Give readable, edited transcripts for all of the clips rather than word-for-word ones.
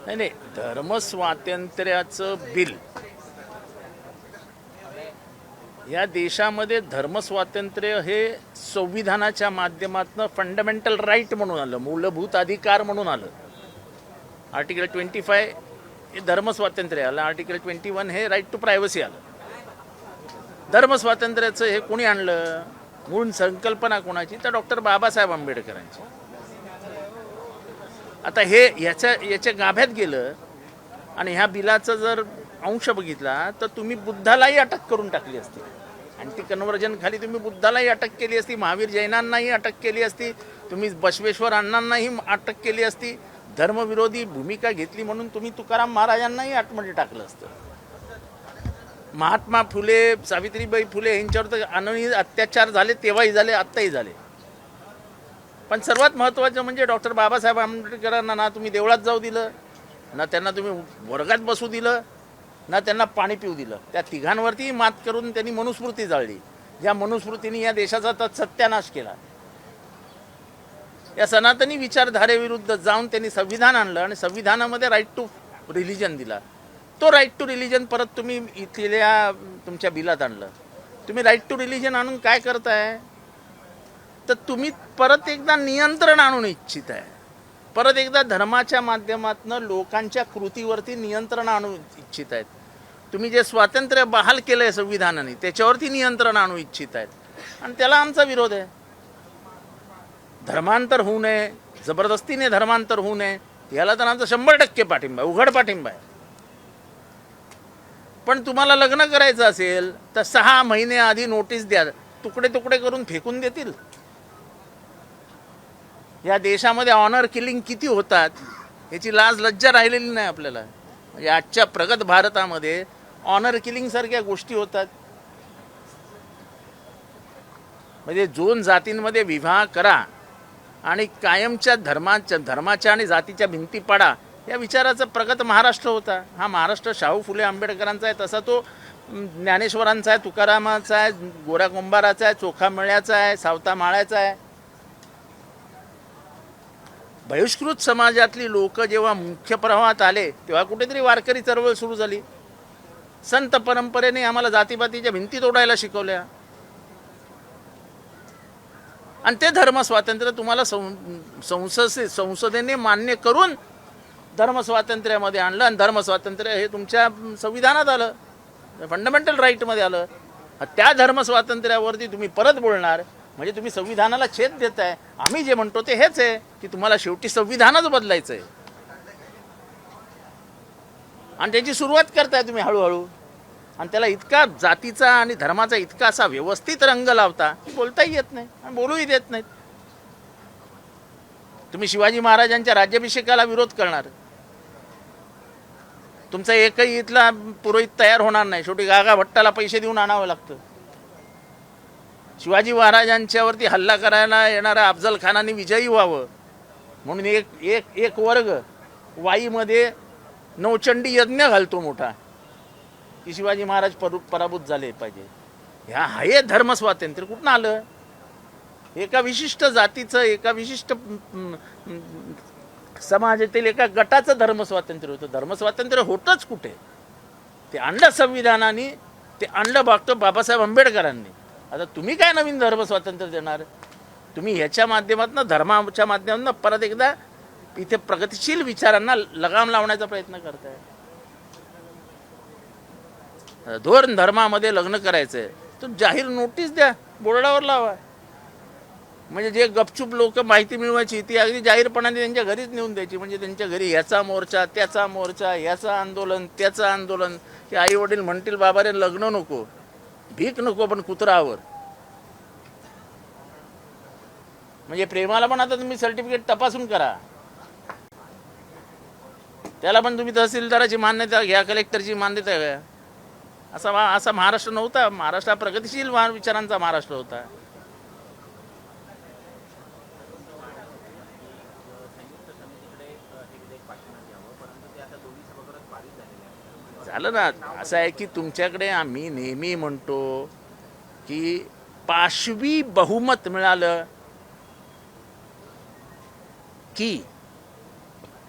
नाही नाही, धर्मस्वातंत्र्याचं बिल या देशामध्ये धर्मस्वातंत्र्य हे संविधानाच्या माध्यमातून फंडामेंटल राईट म्हणून आलं, मूलभूत अधिकार म्हणून आलं. आर्टिकल 25 हे धर्मस्वातंत्र्य आलं, आर्टिकल 21 हे राईट टू प्रायव्हसी आलं. धर्मस्वातंत्र्याचं हे कोणी आणलं? मूळ संकल्पना कोणाची? तर डॉक्टर बाबासाहेब आंबेडकरांची. आता हे याच्या गाभ्यात गेलं आणि ह्या बिलाचा जर अंश बघितला तर तुम्ही बुद्धालाही अटक करून टाकली असती. अँटी कन्व्हर्जन खाली तुम्ही बुद्धालाही अटक केली असती, महावीर जैनांनाही अटक केली असती, तुम्ही बसवेश्वर अण्णांनाही अटक केली असती. धर्मविरोधी भूमिका घेतली म्हणून तुम्ही तुकाराम महाराजांनाही आतमध्ये टाकलं असतं. महात्मा फुले, सावित्रीबाई फुले यांच्यावर तर अनन्य अत्याचार झाले, तेव्हाही झाले, आत्ताही झाले. पण सर्वात महत्त्वाचं म्हणजे डॉक्टर बाबासाहेब आंबेडकरांना ना तुम्ही देवळात जाऊ दिलं, ना त्यांना तुम्ही वर्गात बसू दिलं, ना त्यांना पाणी पिऊ दिलं. त्या तिघांवरती मात करून त्यांनी मनुस्मृती जाळली, ज्या मनुस्मृतीने या देशाचा सत्यानाश केला. या सनातनी विचारधारेविरुद्ध जाऊन त्यांनी संविधान आणलं आणि संविधानामध्ये राईट टू रिलिजन दिला. तो राईट टू रिलिजन परत तुम्ही इथल्या तुमच्या बिलात आणलं. तुम्ही राईट टू रिलिजन आणून काय करताय? तर तुम्ही परत एकदा नियंत्रण आणून इच्छित आहे. परत एकदा धर्माच्या माध्यमातून लोकांच्या कृतीवरती नियंत्रण आणू इच्छित आहेत. तुम्ही जे स्वातंत्र्य बहाल केलं आहे संविधानाने त्याच्यावरती नियंत्रण आणू इच्छित आहेत आणि त्याला आमचा विरोध आहे. धर्मांतर होऊ नये, जबरदस्तीने धर्मांतर होऊ नये, याला तर आमचा 100% पाठिंबा, उघड पाठिंबा आहे. पण तुम्हाला लग्न करायचं असेल तर 6 महिने आधी नोटीस द्या. तुकडे तुकडे करून फेकून देतील. या देशामध्ये ऑनर किलिंग किती होतात याची लाज लज्जा राहिलेली नाही आपल्याला. म्हणजे आजच्या प्रगत भारतामध्ये ऑनर किलिंग सारख्या गोष्टी होतात. म्हणजे 2 जातींमध्ये विवाह करा आणि कायमच्या धर्माच्या आणि जातीच्या भिंती पाडा, या विचाराचा प्रगत महाराष्ट्र होता. हा महाराष्ट्र शाहू फुले आंबेडकरांचा आहे, तसा तो ज्ञानेश्वरांचा आहे, तुकारामाचा आहे, गोऱ्या कुंभाराचा आहे, चोखा मळ्याचा आहे, सावता माळ्याचा आहे. बहिष्कृत समाजातली लोक जेव्हा मुख्य प्रवाहात आले तेव्हा कुठेतरी वारकरी चळवळ सुरू झाली. संत परंपरेने आम्हाला जातीपातीच्या भिंती तोडायला शिकवल्या आणि ते धर्मस्वातंत्र्य तुम्हाला संसदेने मान्य करून धर्मस्वातंत्र्यामध्ये आणलं आणि धर्मस्वातंत्र्य हे तुमच्या संविधानात आलं, फंडामेंटल राईटमध्ये आलं. त्या धर्मस्वातंत्र्यावरती तुम्ही परत बोलणार म्हणजे तुम्ही संविधानाला छेद देताय. आम्ही जे म्हणतो ते हेच आहे की तुम्हाला शेवटी संविधानच बदलायचं आहे आणि त्याची सुरुवात करताय तुम्ही हळूहळू. आणि त्याला इतका जातीचा आणि धर्माचा इतका असा व्यवस्थित रंग लावता की बोलताही येत नाही आणि बोलूही देत नाहीत. तुम्ही शिवाजी महाराजांच्या राज्याभिषेकाला विरोध करणार, तुमचा एकही इथला पुरोहित तयार होणार नाही. शेवटी गागा भट्टाला पैसे देऊन आणावं लागतं. शिवाजी महाराजांच्यावरती हल्ला करायला येणारा अफजल खानाने विजयी व्हावं म्हणून एक वर्ग वाईमध्ये नवचंडी यज्ञ घालतो मोठा की शिवाजी महाराज पराभूत झाले पाहिजे. ह्या हे धर्मस्वातंत्र्य कुठून आलं? एका विशिष्ट जातीचं, एका विशिष्ट समाजातील एका गटाचं धर्मस्वातंत्र्य होतं. धर्मस्वातंत्र्य होतंच कुठे? ते आणलं संविधानाने, ते आणलं डॉक्टर बाबासाहेब आंबेडकरांनी. आता तुम्ही काय नवीन धर्मस्वातंत्र्य देणार? तुम्ही ह्याच्या माध्यमातून, धर्माच्या माध्यमातून परत एकदा इथे प्रगतिशील विचारांना लगाम लावण्याचा प्रयत्न करताय. धोरण धर्मामध्ये लग्न करायचं आहे तर जाहीर नोटीस द्या, बोर्डावर लावा. म्हणजे जे गपचूप लोक माहिती मिळवायची ती अगदी जाहीरपणाने त्यांच्या घरीच नेऊन द्यायची. म्हणजे त्यांच्या घरी याचा मोर्चा, त्याचा मोर्चा, याचं आंदोलन, त्याचं आंदोलन. की आई वडील म्हणतील बाबा रे लग्न नको, भीक नको, पण कुत्रावर. म्हणजे प्रेमाला पण आता तुम्ही सर्टिफिकेट तपासून करा, त्याला पण तुम्ही तहसीलदाराची मान्यता घ्या, कलेक्टरची मान्यता घ्या. असा महाराष्ट्र नव्हता. महाराष्ट्र हा प्रगतिशील विचारांचा महाराष्ट्र होता. झालं ना. असं आहे की तुमच्याकडे आम्ही नेहमी म्हणतो की पाशवी बहुमत मिळालं की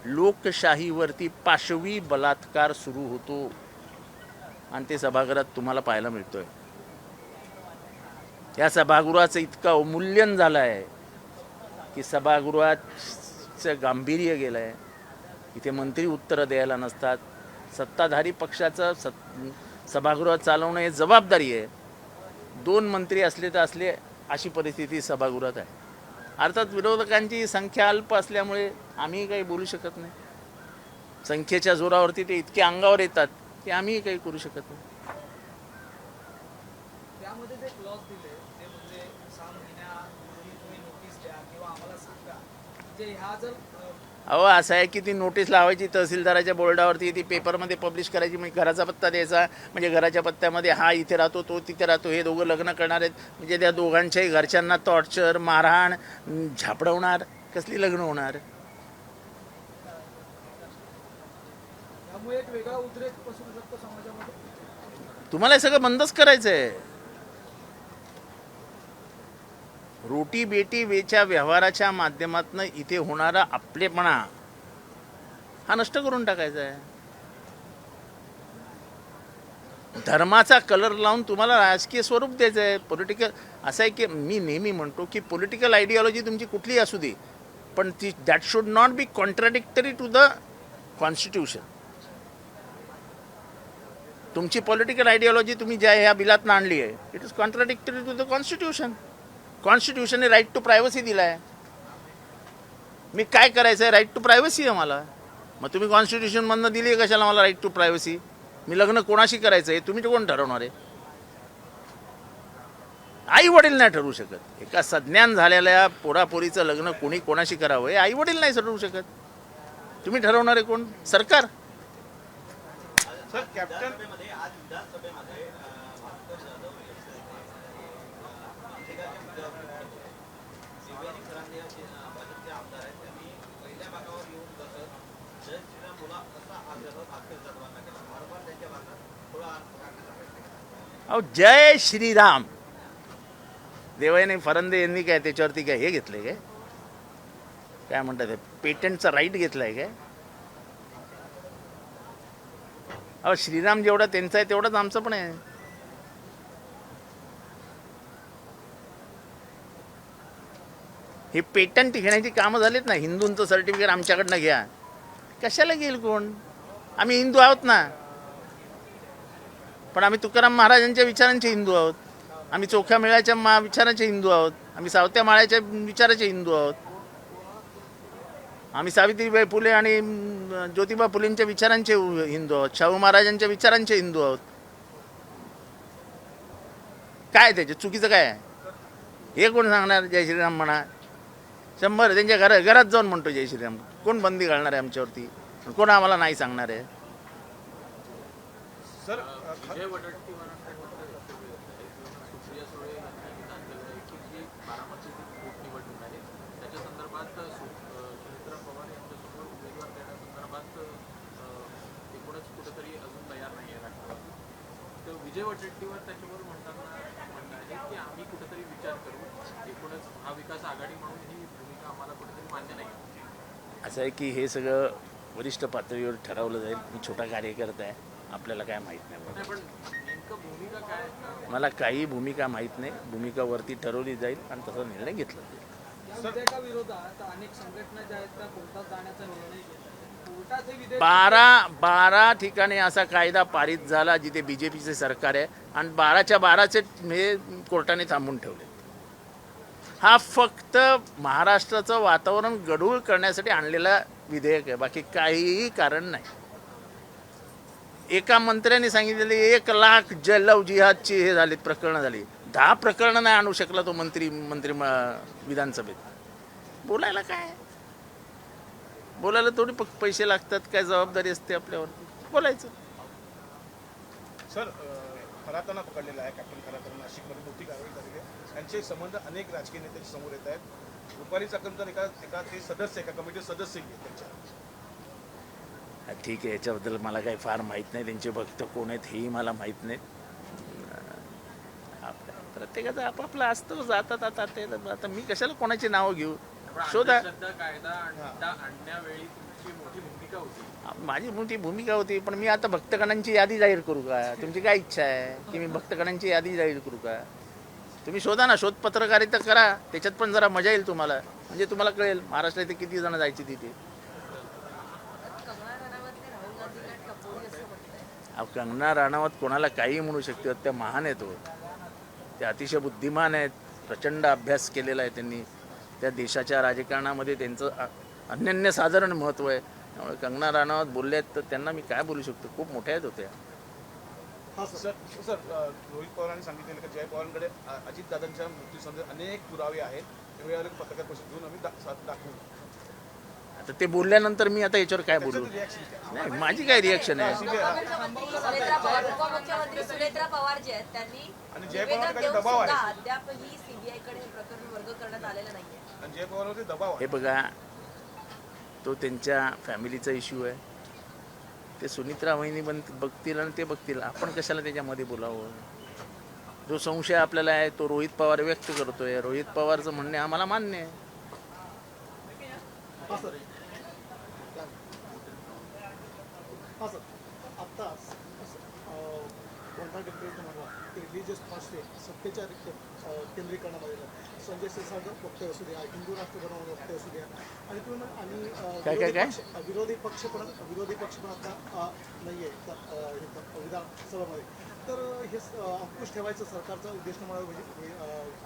लोकशाहीवरती पाशवी बलात्कार सुरू होतो आणि ते सभागृहात तुम्हाला पाहायला मिळतोय. या सभागृहाचं इतकं अवमूल्यन झालं आहे की सभागृहाचं गांभीर्य गेलं आहे. इथे मंत्री उत्तरं द्यायला नसतात. सत्ताधारी पक्षाचं सभागृह चालवणं हे जबाबदारी आहे. 2 मंत्री असले तर असले अशी परिस्थिती सभागृहात आहे. अर्थात विरोधकांची संख्या अल्प असल्यामुळे आम्ही काही बोलू शकत नाही. संख्येच्या जोरावरती ते इतके अंगावर येतात की आम्ही काही करू शकत नाही. त्यामध्ये जे क्लॉज दिले ते म्हणजे 6 महिन्यापूर्वी तुम्ही नोटीस द्या किंवा आम्हाला सांगा. जे ह्या जर अहो असं आहे की ती नोटीस लावायची तहसीलदाराच्या बोर्डावरती, ती पेपरमध्ये पब्लिश करायची, म्हणजे घराचा पत्ता द्यायचा, म्हणजे घराच्या पत्त्यामध्ये हा इथे राहतो तो तिथे राहतो, हे दोघं लग्न करणार आहेत, म्हणजे त्या दोघांच्याही घरच्यांना टॉर्चर मारहाण झापडवणार, कसली लग्न होणार. त्यामुळे एक वेगळा उद्रेक पसरू शकतो समाजामध्ये. तुम्हाला हे सगळं बंदच करायचं आहे. रोटी बेटी वेच्या व्यवहाराच्या माध्यमातून इथे होणारा आपलेपणा हा नष्ट करून टाकायचा आहे. धर्माचा कलर लावून तुम्हाला राजकीय स्वरूप द्यायचं आहे. पॉलिटिकल असं आहे की मी नेहमी म्हणतो की पॉलिटिकल आयडिओलॉजी तुमची कुठलीही असू दे, पण ती that should not be contradictory to the constitution. तुमची पॉलिटिकल आयडिओलॉजी तुम्ही ज्या ह्या बिलातनं आणली आहे, it is contradictory to the constitution. कॉन्स्टिट्यूशनने राईट टू प्रायव्हसी दिला आहे. मी काय करायचं आहे, राईट टू प्रायव्हसी आहे मला. मग तुम्ही कॉन्स्टिट्यूशनमधनं दिली आहे कशाला मला राईट टू प्रायव्हसी? मी लग्न कोणाशी करायचं आहे तुम्ही कोण ठरवणार आहे? आई वडील नाही ठरवू शकत. एका सज्ञान झालेल्या पोरापोरीचं लग्न कोणी कोणाशी करावं हे आई वडील नाही ठरवू शकत. तुम्ही ठरवणार आहे कोण? सरकार. सर कॅप्टन अहो जय श्रीराम. देवयानी फरंदे यांनी काय त्याच्यावरती काय हे घेतलंय काय म्हणतात पेटंटचा राईट घेतलाय काय? अहो श्रीराम जेवढा त्यांचा आहे तेवढाच आमचं पण आहे. हे पेटंट घेण्याची कामं झालीत ना. हिंदूंचं सर्टिफिकेट आमच्याकडनं घ्या. कशाला घेईल कोण? आम्ही हिंदू आहोत ना. पण आम्ही तुकाराम महाराजांच्या विचारांचे हिंदू आहोत. आम्ही चोख्या मेळ्याच्या विचारांचे हिंदू आहोत. आम्ही सावत्या माळ्याच्या विचाराचे हिंदू आहोत. आम्ही सावित्रीबाई फुले आणि ज्योतिबा फुलेंच्या विचारांचे हिंदू आहोत. शाहू महाराजांच्या विचारांचे हिंदू आहोत. काय त्याचे चुकीचं काय आहे? हे कोण सांगणार जय श्रीराम म्हणा? 100 त्यांच्या घरात जाऊन म्हणतो जय श्रीराम. कोण बंदी घालणार आहे आमच्यावरती? कोण आम्हाला नाही सांगणार आहे? सर विजय वडट्टीवार सुप्रिया सुळे यांनी विधान केलं आहे की जी बारामतीची पोटनिवडणूक आहे त्याच्या संदर्भात सुनेत्रा पवार यांच्यासमोर उमेदवार देण्यासंदर्भात एकूणच कुठेतरी अजून तयार नाही आहे राष्ट्रवादी. तर विजय वडट्टीवार त्याच्यावर म्हणणं आहे की आम्ही कुठेतरी विचार करू. एकूणच महाविकास आघाडी म्हणून ही भूमिका आम्हाला कुठेतरी मान्य नाही. असं आहे की हे सगळं वरिष्ठ पातळीवर ठरवलं जाईल. मी छोटा कार्यकर्ता आहे, आपल्याला काय माहीत नाही. पण नेमकं भूमिका काय? मला काही भूमिका माहीत नाही. भूमिका वरती ठरवली जाईल आणि तसा निर्णय घेतला जाईल. या विधेयकाविरोधात अनेक संघटना ज्या आहेत त्या कोर्टात जाण्याचा निर्णय घेतात. कोर्टाचे विधेयक 12 ठिकाणी असा कायदा पारित झाला जिथे BJPचे सरकार आहे आणि 12च्या 12चे हे कोर्टाने थांबून ठेवले. हा फक्त महाराष्ट्राचं वातावरण गढूळ करण्यासाठी आणलेला विधेयक आहे, बाकी काहीही कारण नाही. एका मंत्र्याने सांगितलेले 1 लाख लव जिहादची हे झाली प्रकरणं झाली. 10 प्रकरणं नाही आणू शकला तो मंत्री विधानसभेत. बोलायला काय? बोलायला थोडी पैसे लागतात, काय जबाबदारी असते आपल्यावरती? बोलायचं. सर खराताना पकडलेला आहे कॅप्टन खराताना. नाशिकमध्ये मोठी कारवाई झालेली आहे. त्यांचे संबंध अनेक राजकीय नेत्यांच्या समोर येत आहेत. रुपाली चाकणकर एका ते सदस्य एका कमिटी सदस्य आहेत त्यांच्या. ठीक आहे, याच्याबद्दल मला काही फार माहीत नाही. त्यांचे भक्त कोण आहेत हेही मला माहीत नाही. प्रत्येकाचं आपापलं असतं. जातात आता मी कशाला कोणाची नावं घेऊ? शोधा. कायदा आणण्यावेळी तुमची मोठी होती. माझी मोठी भूमिका होती, पण मी आता भक्तगणांची यादी जाहीर करू का? तुमची काय इच्छा आहे की मी भक्तगणांची यादी जाहीर करू का? तुम्ही शोधा ना, शोध पत्रकारिता करा, त्याच्यात पण जरा मजा येईल तुम्हाला, म्हणजे तुम्हाला कळेल महाराष्ट्रात इथे किती जण जायचे तिथे. अहो, कंगना राणावत कोणाला काही म्हणू शकते, त्या महान आहेत हो, ते अतिशय बुद्धिमान आहेत, प्रचंड अभ्यास केलेला आहे त्यांनी, त्या देशाच्या राजकारणामध्ये त्यांचं अनन्यसाधारण महत्त्व आहे. त्यामुळे कंगना राणावत बोलले आहेत तर त्यांना मी काय बोलू शकतो, खूप मोठ्या आहेत होत्या. सर रोहित पवारांनी सांगितलेलं की जय पवारांकडे अजितदादांच्या मृत्यूसंदर्भात अनेक पुरावे आहेत, त्यावेळी पत्रकार परिषद घेऊन आम्ही दाखवू. आता ते बोलल्यानंतर मी आता याच्यावर काय बोलू? नाही, माझी काय रिॲक्शन आहे? उपमुख्यमंत्री सुनेत्रा पवार जे आहेत त्यांनी आणि जय निवेदन पवारांकडे देऊन दबाव आहे. सुद्धा अद्यापही सीबीआयकडे हे प्रकरण वर्ग करण्यात आलेलं नाहीये. आणि जय पवारांवरती दबाव आहे. हे बघा, तो त्यांच्या फॅमिलीचा इश्यू आहे, ते सुनित्रा वहिनी बघतील आणि ते बघतील, आपण कशाला त्याच्यामध्ये बोलावं? जो संशय आपल्याला आहे तो रोहित पवार व्यक्त करतोय, रोहित पवारचं म्हणणे आम्हाला मान्य आहे. आता कोणता डिप्रेशन म्हणा की रिलिजियस फास्टे सत्तेच्या केंद्रीकरणामध्ये संजय सिरसागर वक्तव्य असू द्या, हिंदू राष्ट्र बनवणं वक्तव्य असू द्या, आणि विरोधी पक्ष पण आता नाही आहे विधानसभामध्ये, तर हे अंकुश ठेवायचं सरकारचा उद्देश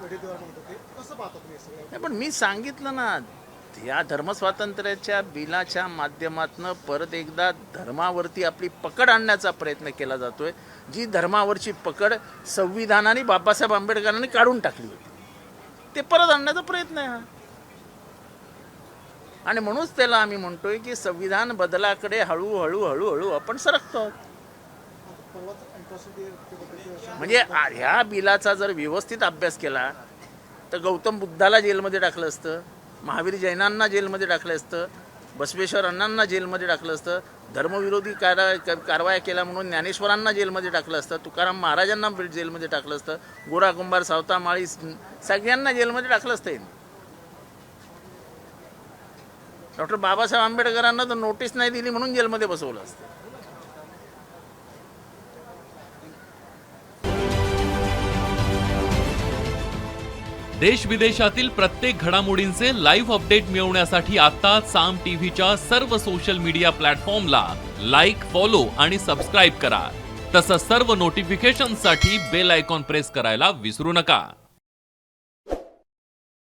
वडेट्टीवार म्हणत होते. कसं पाहता तुम्ही हे सगळं? नाही, पण मी सांगितलं ना, या धर्मस्वातंत्र्याच्या बिलाच्या माध्यमातून परत एकदा धर्मावरती आपली पकड आणण्याचा प्रयत्न केला जातोय, जी धर्मावरची पकड संविधानाने बाबासाहेब आंबेडकरांनी काढून टाकली होती, ते परत आणण्याचा प्रयत्न आहे हा. आणि म्हणूनच त्याला आम्ही म्हणतोय की संविधान बदलाकडे हळूहळू हळूहळू आपण सरकतो. म्हणजे ह्या बिलाचा जर व्यवस्थित अभ्यास केला तर गौतम बुद्धाला जेलमध्ये टाकलं असतं, महावीर जैनांना जेलमध्ये टाकलं असतं, बसवेश्वर अण्णांना जेलमध्ये टाकलं असतं, धर्मविरोधी कारवाया केल्या म्हणून ज्ञानेश्वरांना जेलमध्ये टाकलं असतं, तुकाराम महाराजांना जेलमध्ये टाकलं असतं, गोरा कुंभार सावता माळी सगळ्यांना जेलमध्ये टाकलं असतं. डॉक्टर बाबासाहेब आंबेडकरांना तर नोटीस नाही दिली म्हणून जेलमध्ये बसवलं असतं. देश विदेशातील प्रत्येक घडामोडींचे लाईव्ह अपडेट मिळवण्यासाठी आता साम टीव्हीच्या सर्व सोशल मीडिया प्लॅटफॉर्मला लाईक, फॉलो आणि सबस्क्राईब करा. तसंच सर्व नोटिफिकेशनसाठी बेल आयकॉन प्रेस करायला विसरू नका.